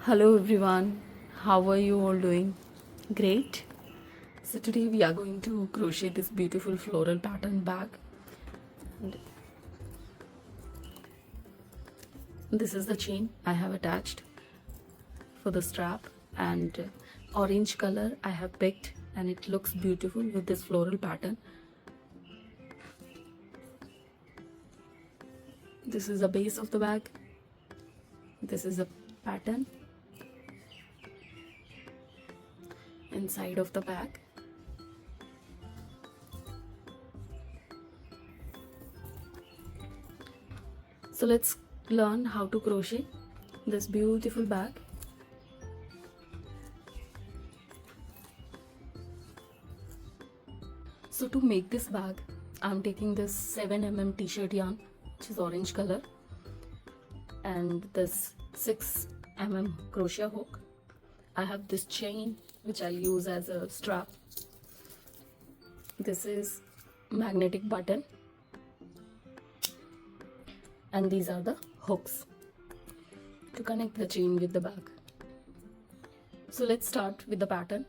Hello everyone, how are you all doing? Great. So today we are going to crochet this beautiful floral pattern bag. And this is the chain I have attached for the strap, and orange color I have picked, and it looks beautiful with this floral pattern. This is the base of the bag. This is a pattern inside of the bag. So let's learn how to crochet this beautiful bag. So to make this bag, I'm taking this 7 mm t-shirt yarn, which is orange color, and this 6 mm crochet hook. I have this chain which I'll use as a strap. This is magnetic button, and these are the hooks to connect the chain with the bag. So let's start with the pattern.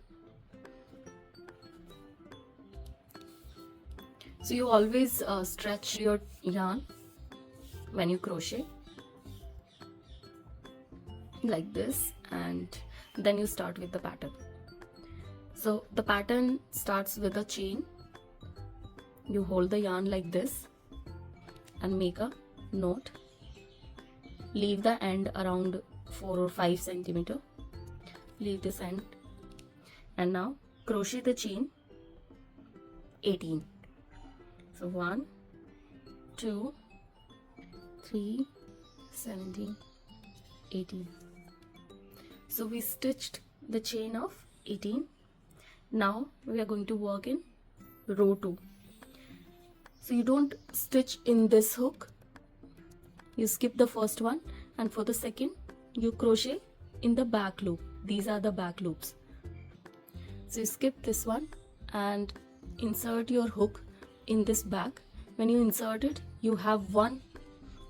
So you always stretch your yarn when you crochet like this, and then you start with the pattern. So the pattern starts with a chain. You hold the yarn like this and make a knot. Leave the end around 4 or 5 centimeter. Leave this end, and now crochet the chain 18. So 1, 2, 3, 17, 18. So we stitched the chain of 18. Now we are going to work in row 2. So you don't stitch in this hook, you skip the first one, and for the second you crochet in the back loop. These are the back loops. So you skip this one and insert your hook in this back. When you insert it, you have one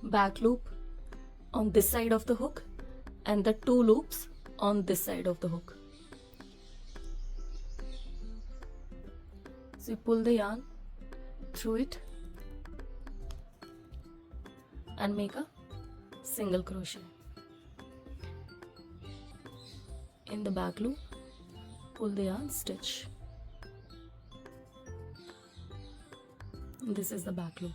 back loop on this side of the hook and the 2 loops on this side of the hook. So you pull the yarn through it and make a single crochet in the back loop. Pull the yarn, stitch. This is the back loop.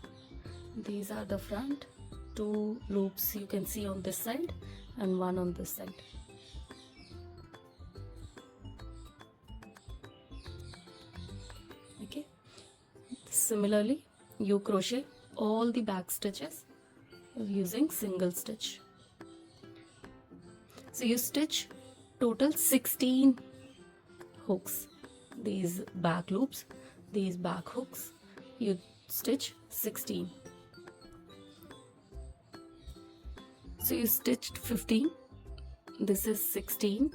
These are the front 2 loops you can see on this side and one on this side. Okay, similarly you crochet all the back stitches using single stitch. So you stitch total 16 hooks. These back loops, these back hooks, you stitch 16. So you stitched 15, this is 16,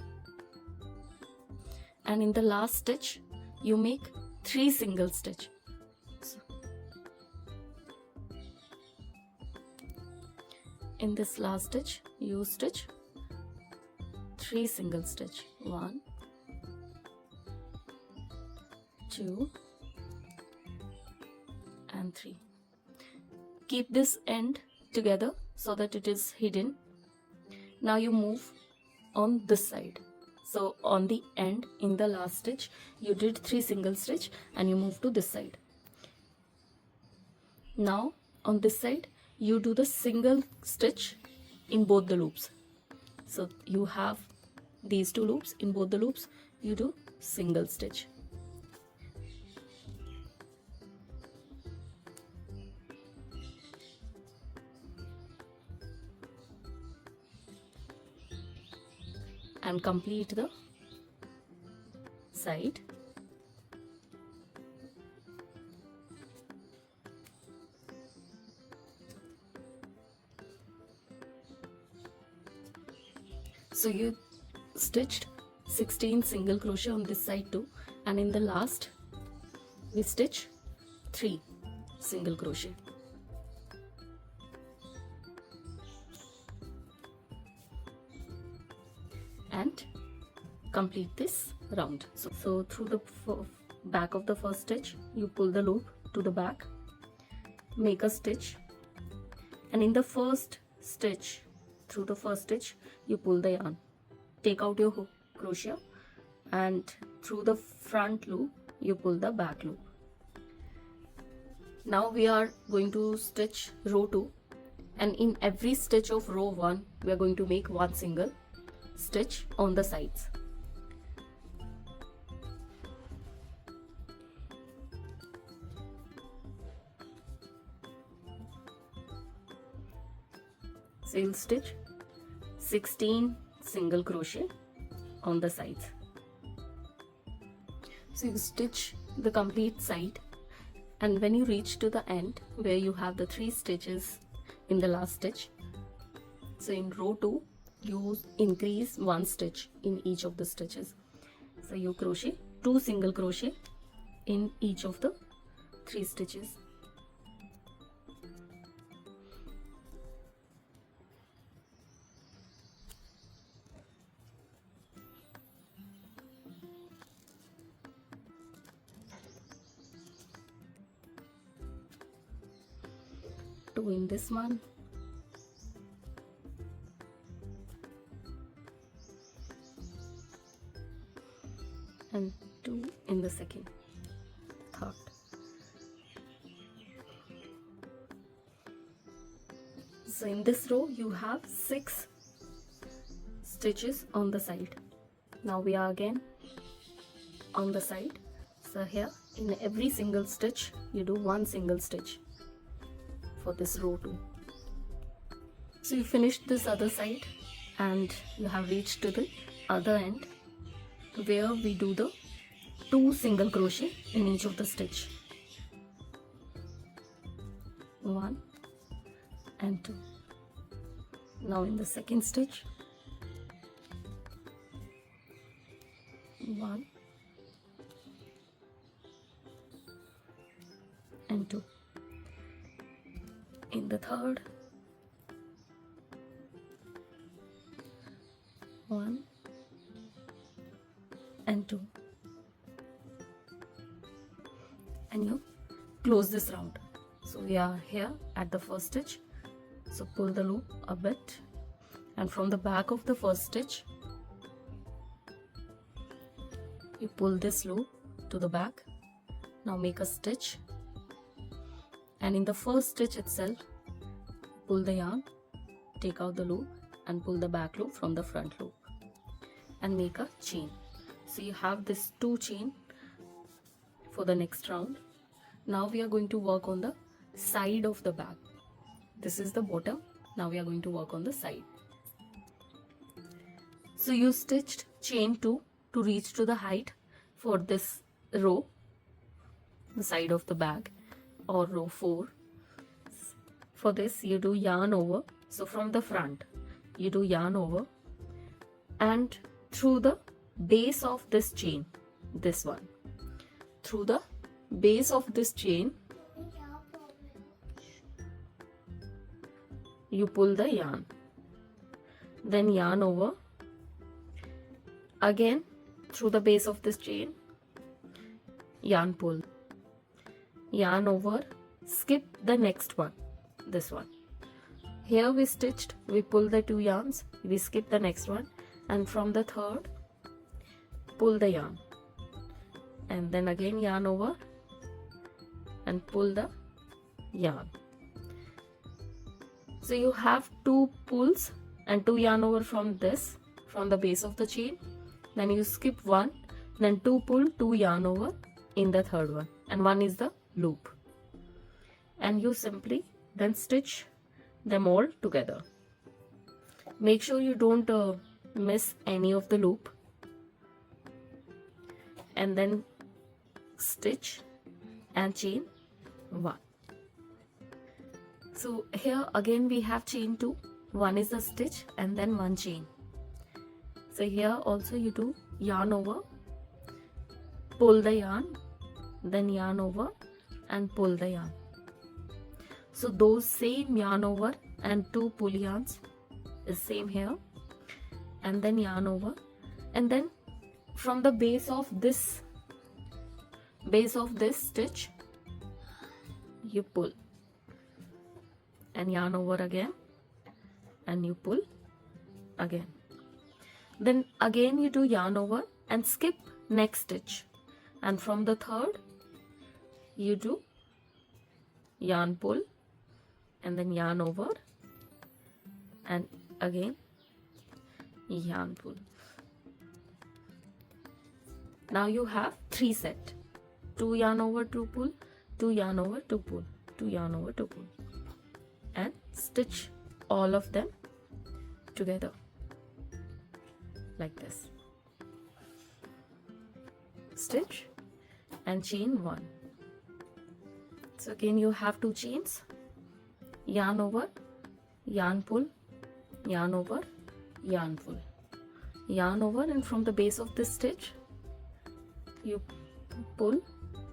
and in the last stitch you make 3 single stitch. So in this last stitch you stitch 3 single stitch. 1, 2 and 3. Keep this end together so that it is hidden. Now you move on this side. So on the end, in the last stitch, you did 3 single stitch and you move to this side. Now on this side, you do the single stitch in both the loops. So you have these 2 loops. In both the loops, you do single stitch. And complete the side. So you stitched 16 single crochet on this side too, and in the last we stitch 3 single crochet. and complete this round. So through the back of the first stitch, you pull the loop to the back, make a stitch, and in the first stitch, through the first stitch, you pull the yarn, take out your hook crochet, and through the front loop you pull the back loop. Now we are going to stitch row 2, and in every stitch of row 1 we are going to make one single stitch on the sides. So you'll stitch 16 single crochet on the sides. So you stitch the complete side, and when you reach to the end where you have the 3 stitches in the last stitch, so in row 2 you increase 1 stitch in each of the stitches. So you crochet 2 single crochet in each of the 3 stitches. Two in this one, and 2 in the second, third. So in this row you have 6 stitches on the side. Now we are again on the side. So here in every single stitch you do 1 single stitch for this row 2. So you finished this other side and you have reached to the other end where we do the 2 single crochet in each of the stitch. 1 and 2. Now in the second stitch, 1 and 2. In the third, 1 and 2, and you close this round. So we are here at the first stitch, so pull the loop a bit, and from the back of the first stitch you pull this loop to the back. Now make a stitch, and in the first stitch itself pull the yarn, take out the loop and pull the back loop from the front loop and make a chain. So you have this 2 chain for the next round. Now we are going to work on the side of the bag. This is the bottom. Now we are going to work on the side. So you stitched chain 2 to reach to the height for this row, the side of the bag, or row 4. For this you do yarn over. So from the front you do yarn over, and through the base of this chain, this one, through the base of this chain you pull the yarn, then yarn over again through the base of this chain, yarn pull, yarn over, skip the next one, this one. Here we stitched, we pull the 2 yarns, we skip the next one, and from the third pull the yarn, and then again yarn over and pull the yarn. So you have 2 pulls and 2 yarn over from this, from the base of the chain, then you skip 1, then 2 pull, 2 yarn over in the third one, and 1 is the loop, and you simply then stitch them all together. Make sure you don't miss any of the loop, and then stitch and chain 1. So here again we have chain 2, 1 is the stitch and then 1 chain. So here also you do yarn over, pull the yarn, then yarn over and pull the yarn. So those same yarn over and 2 pull yarns is same here, and then yarn over, and then from the base of this stitch you pull and yarn over again, and you pull again. Then again you do yarn over and skip next stitch, and from the third you do yarn pull and then yarn over and again yarn pull. Now you have 3 set: 2 yarn over, 2 pull, 2 yarn over, 2 pull, 2 yarn over, 2 pull, and stitch all of them together like this. Stitch and chain 1. So again you have 2 chains: yarn over, yarn pull, yarn over, yarn pull, yarn over, and from the base of this stitch you pull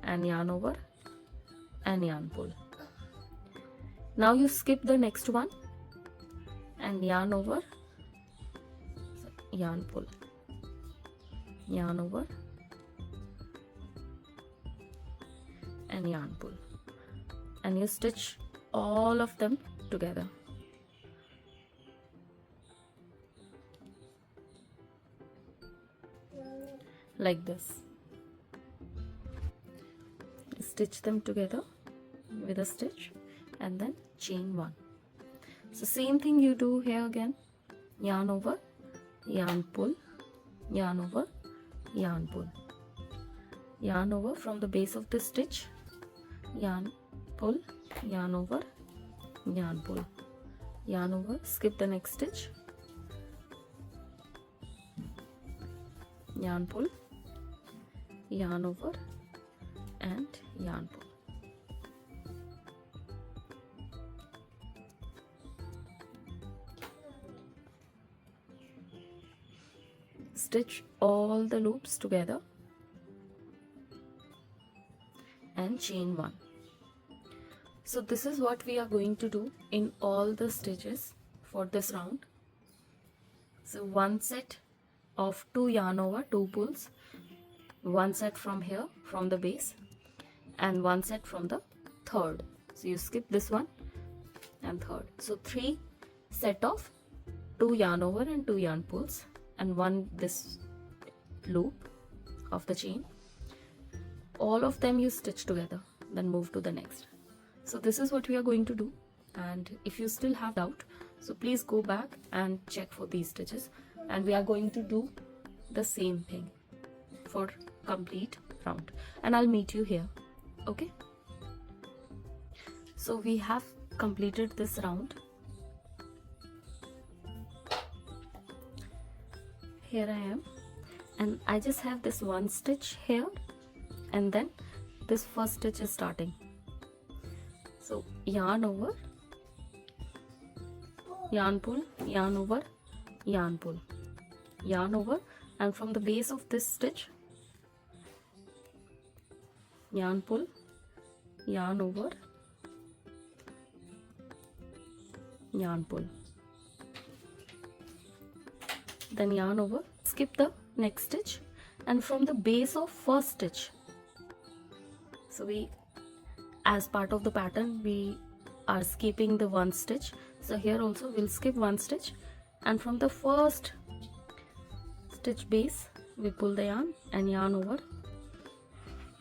and yarn over and yarn pull. Now you skip the next one and yarn over, yarn pull, yarn over and yarn pull, and you stitch all of them together like this. Stitch them together with a stitch and then chain 1. So same thing you do here again: yarn over, yarn pull, yarn over, yarn pull, yarn over from the base of the stitch, yarn pull, yarn over, yarn pull, yarn over, skip the next stitch, yarn pull, yarn over and yarn pull. Stitch all the loops together and chain 1. So this is what we are going to do in all the stitches for this round. So 1 set of 2 yarn over, 2 pulls, 1 set from here from the base, and 1 set from the third. So you skip this one and third. So 3 set of 2 yarn over and 2 yarn pulls, and 1 this loop of the chain. All of them you stitch together, then move to the next. So this is what we are going to do, and if you still have doubt, so please go back and check for these stitches, and we are going to do the same thing for complete round, and I'll meet you here. Okay, so we have completed this round. Here I am, and I just have this 1 stitch here, and then this first stitch is starting. So yarn over, yarn pull, yarn over, yarn pull, yarn over, and from the base of this stitch yarn pull, yarn over, yarn pull, then yarn over, skip the next stitch, and from the base of first stitch, so we, as part of the pattern, we are skipping the 1 stitch, so here also we'll skip 1 stitch, and from the first stitch base we pull the yarn and yarn over,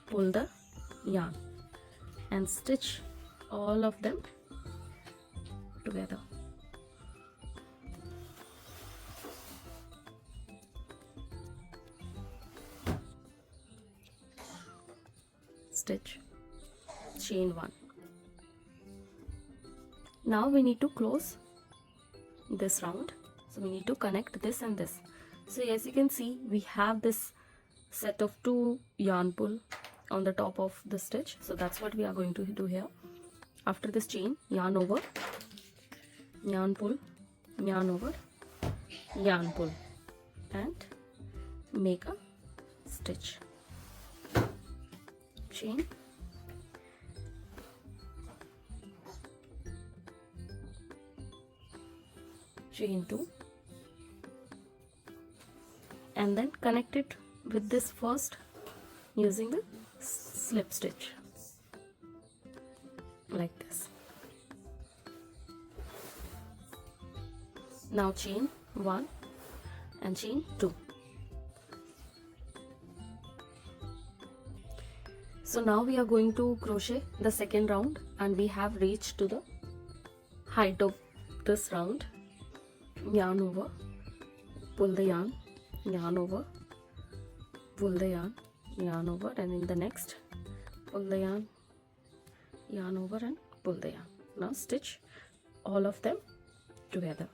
pull the yarn and stitch all of them together. Stitch, chain 1. Now we need to close this round, so we need to connect this and this. So as you can see, we have this set of 2 yarn pull on the top of the stitch, so that's what we are going to do here. After this chain, yarn over, yarn pull, yarn over, yarn pull, and make a stitch, chain, chain 2, and then connect it with this first using the slip stitch like this. Now chain 1 and chain 2. So now we are going to crochet the second round, and we have reached to the height of this round. Yarn over, pull the yarn, yarn over, pull the yarn, yarn over, and in the next pull the yarn, yarn over, and pull the yarn. Now stitch all of them together.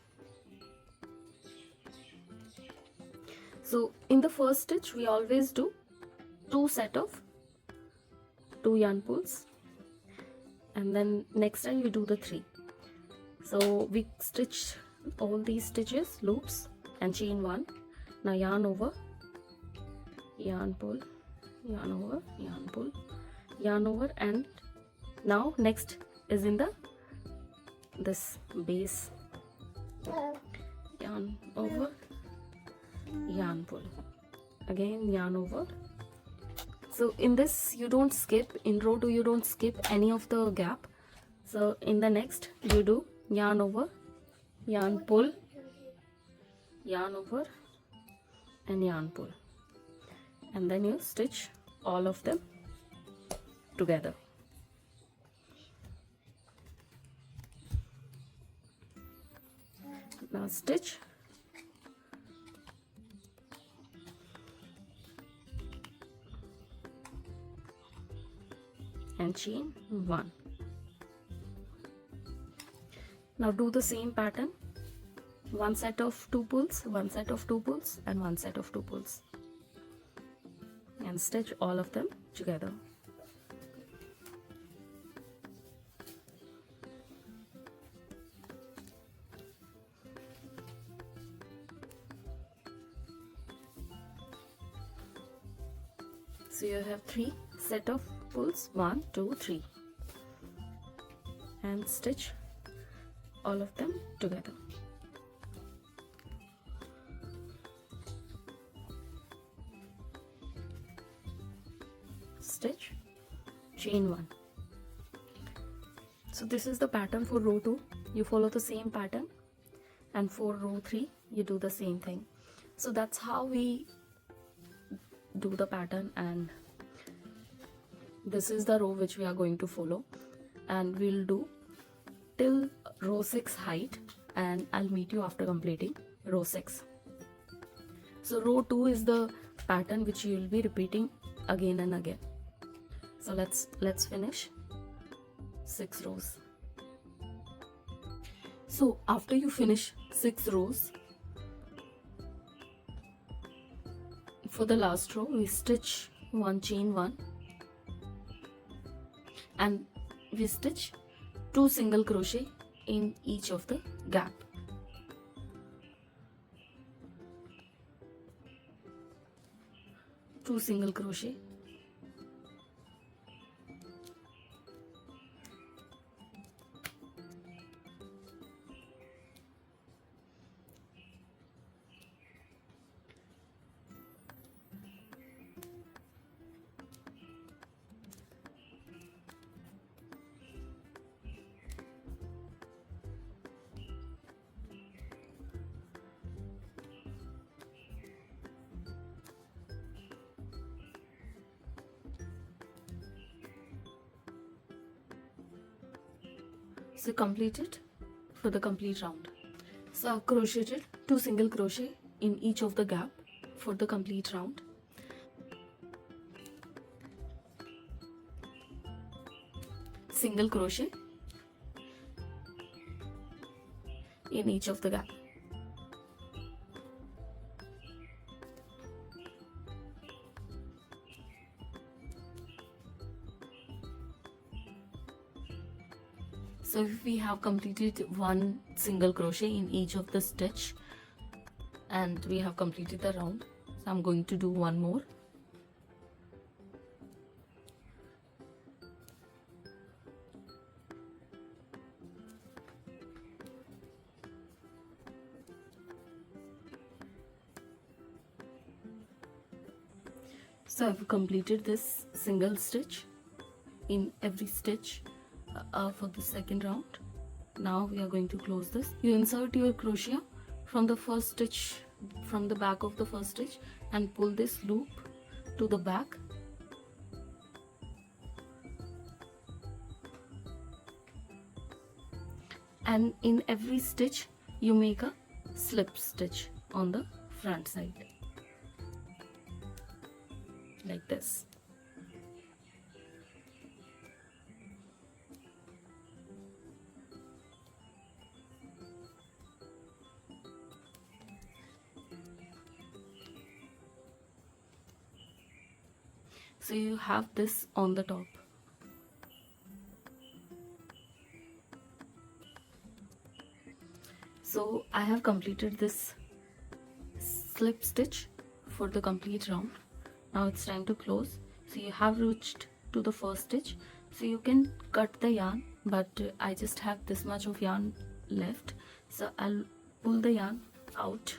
So in the first stitch we always do 2 set of 2 yarn pulls, and then next time we do the 3. So we stitch all these stitches, loops, and chain 1. Now yarn over, yarn pull, yarn over, yarn pull, yarn over, and now next is in the this base, yarn over, yarn pull, again yarn over. So in this you don't skip, in row 2 you don't skip any of the gap. So in the next you do yarn over, yarn pull, yarn over, and yarn pull, and then you stitch all of them together. Now stitch and chain 1. Now do the same pattern, 1 set of 2 pulls, 1 set of 2 pulls, and 1 set of 2 pulls, and stitch all of them together. So you have 3 set of pulls, 1, 2, 3, and stitch all of them together. Stitch, chain 1. So this is the pattern for row 2. You follow the same pattern, and for row 3 you do the same thing. So that's how we do the pattern, and this is the row which we are going to follow, and we'll do till row 6 height, and I'll meet you after completing row 6. So row 2 is the pattern which you will be repeating again and again. So let's finish 6 rows. So after you finish 6 rows, for the last row we stitch 1 chain 1, and we stitch 2 single crochet in each of the gap. Two single crochet, so complete it for the complete round. So I've crocheted 2 single crochet in each of the gap for the complete round. Single crochet in each of the gap. So if we have completed 1 single crochet in each of the stitch, and we have completed the round, so I'm going to do 1 more. So I've completed this single stitch in every stitch for the second round. Now we are going to close this. You insert your crochet from the first stitch, from the back of the first stitch, and pull this loop to the back. And in every stitch you make a slip stitch on the front side like this. So you have this on the top. So I have completed this slip stitch for the complete round. Now it's time to close. So you have reached to the first stitch. So you can cut the yarn, but I just have this much of yarn left. So I'll pull the yarn out,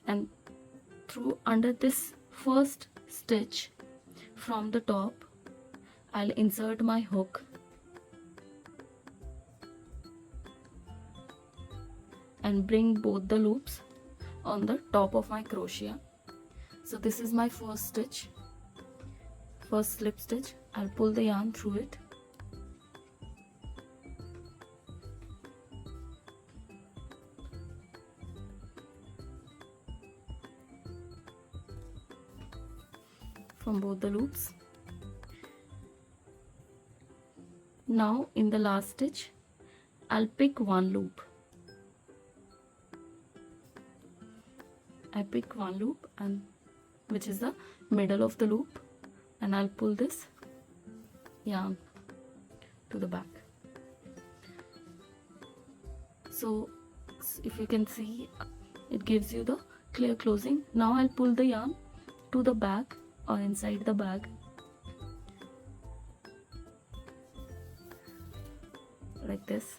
and through under this first stitch from the top, I'll insert my hook and bring both the loops on the top of my crochet. So this is my first stitch, first slip stitch. I'll pull the yarn through it, from both the loops. Now in the last stitch I'll pick one loop. I pick one loop, and which is the middle of the loop, and I'll pull this yarn to the back. So if you can see, it gives you the clear closing. Now I'll pull the yarn to the back or inside the bag like this,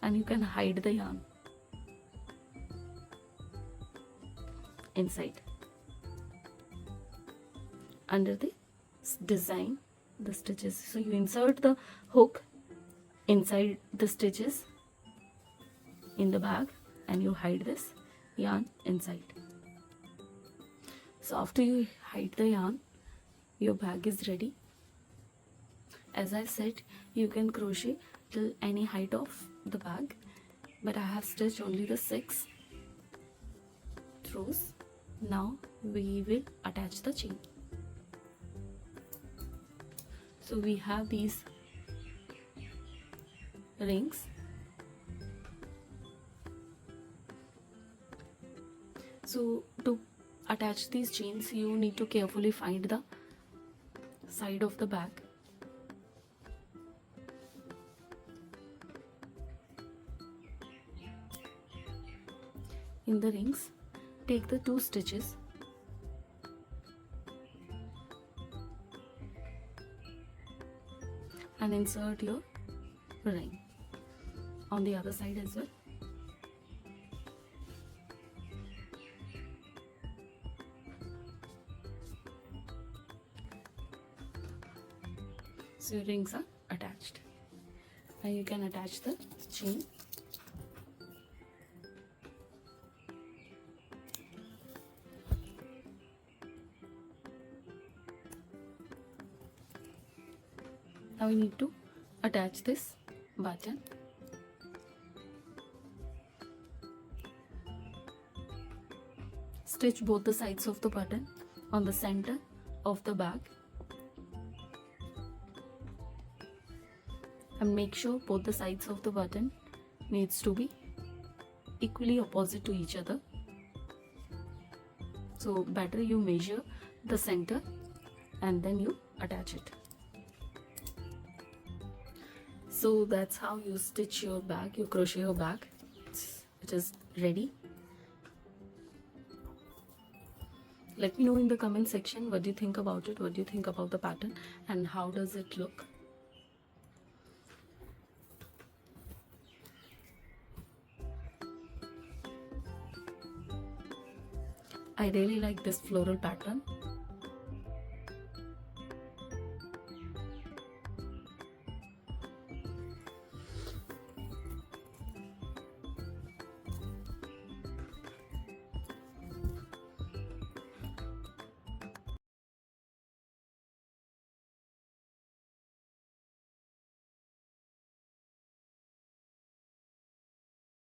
and you can hide the yarn inside under the design, the stitches. So you insert the hook inside the stitches in the bag, and you hide this yarn inside. So after you hide the yarn, your bag is ready. As I said, you can crochet till any height of the bag, but I have stitched only the 6 throws. Now we will attach the chain. So we have these rings. So to attach these chains, you need to carefully find the side of the bag. In the rings, take the 2 stitches and insert your ring on the other side as well. So your rings are attached. Now you can attach the chain. Now we need to attach this button. Stitch both the sides of the button on the center of the bag, and make sure both the sides of the button needs to be equally opposite to each other. So better you measure the center and then you attach it. So that's how you stitch your bag, you crochet your bag. It is ready. Let me know in the comment section what do you think about it, what do you think about the pattern, and how does it look. I really like this floral pattern.